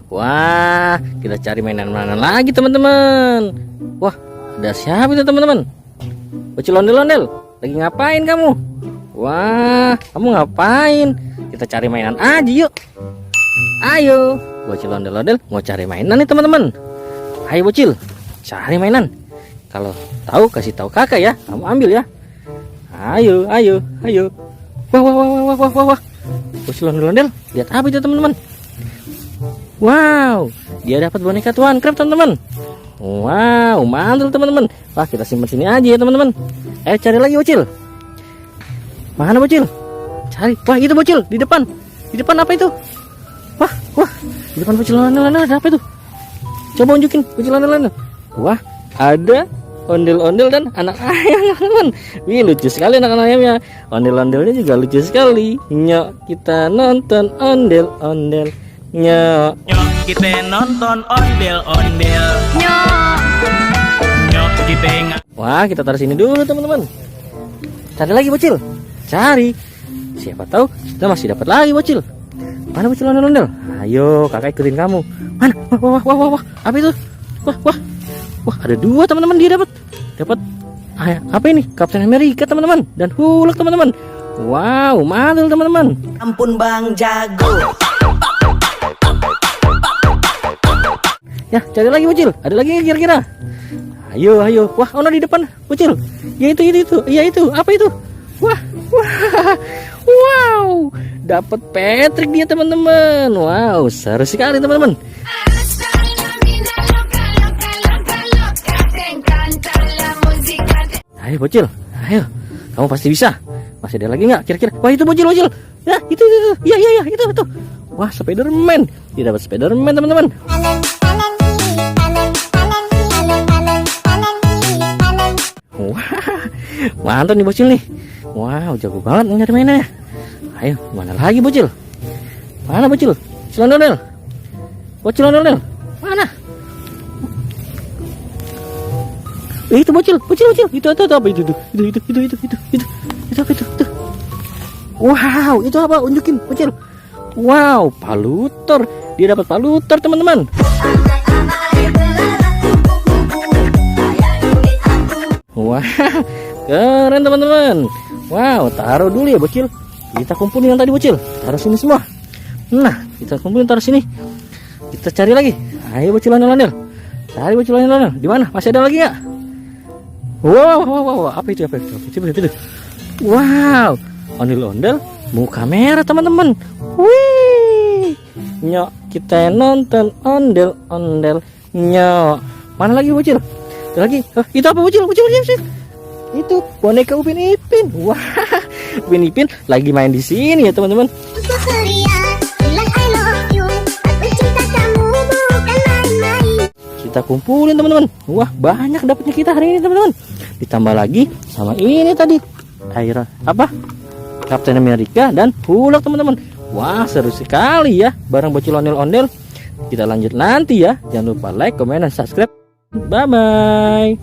Wah, kita cari mainan-mainan lagi teman-teman. Wah, ada siapa itu teman-teman? Bocil ondel-ondel, lagi ngapain kamu? Wah, kamu ngapain? Kita cari mainan aja yuk. Ayo, bocil ondel-ondel mau cari mainan nih teman-teman. Ayo bocil, cari mainan. Kalau tahu kasih tahu kakak ya, kamu ambil ya. Ayo, ayo, ayo. Wah, wah, wah, wah, wah, wah, wah. Bocil ondel-ondel, lihat apa itu teman-teman? Wow, dia dapat boneka Tuan Crab teman-teman. Wow, mantul teman-teman. Wah, kita simpan sini aja ya teman-teman. Cari lagi bocil. Mana bocil? Cari. Wah, itu bocil di depan. Di depan apa itu? Wah, wah, di depan bocil ondel-ondel ada apa itu? Coba unjukin bocil ondel-ondel. Wah, ada ondel-ondel dan anak ayam teman-teman. Wih, lucu sekali anak ayamnya. Ondel-ondelnya juga lucu sekali. Nyok, kita nonton ondel-ondel. Nyok, kita nonton ondel-ondel. Nyok kita. Wah, kita taruh sini dulu teman-teman. Cari lagi bocil. Cari. Siapa tahu kita masih dapat lagi bocil. Mana bocil ondel-ondel? Ayo, kakak ikutin kamu. Mana? Wah, wah, wah, wah, wah. Apa itu? Wah, wah. Wah, ada dua teman-teman, dia dapat. Apa ini? Captain America teman-teman dan Hulk teman-teman. Wow, mantul teman-teman. Ampun Bang Jago. Ya, cari lagi bocil. Ada lagi kira-kira? Ayo, ayo. Wah, ono di depan bocil. Ya itu. Iya itu. Apa itu? Wah, wah. Wow. Dapat Patrick dia teman-teman. Wow, seru sekali teman-teman. Ayo bocil. Ayo. Kamu pasti bisa. Masih ada lagi nggak kira-kira? Wah, itu bocil. Ya, itu. Iya, itu. Wah, Spiderman. Dia dapat Spiderman teman-teman. Wah, mantap nih bocil nih. Wow, jago banget nyari mainannya. Ayo, mana lagi bocil? Mana bocil? Bocil ondel-ondel. Bocil ondel-ondel. Mana? Itu bocil. Itu apa itu? Itu apa itu? Wow, itu apa? Unjukin bocil. Wow, palutor. Dia dapat palutor teman-teman. Wah, keren teman-teman. Wow, taruh dulu ya bocil. Kita kumpulin yang tadi bocil. Taruh sini semua. Nah, kita kumpulin taruh sini. Kita cari lagi. Ayo bocil ondel-ondel. Cari bocil ondel-ondel. Di mana? Masih ada lagi nggak? Wow, apa itu? Itu. Wow, ondel-ondel muka merah teman-teman. Wih, nyok kita nonton ondel-ondel. Nyok, mana lagi bocil? Ada lagi. Itu apa bocil? Itu boneka Upin Ipin. Wah, Upin Ipin lagi main di sini ya teman-teman. Kita kumpulin teman-teman. Wah, banyak dapatnya kita hari ini teman-teman. Ditambah lagi sama ini tadi. Air apa? Captain America dan Hulk teman-teman. Wah, seru sekali ya bareng bocil ondel-ondel. Kita lanjut nanti ya. Jangan lupa like, comment, dan subscribe. Bye bye.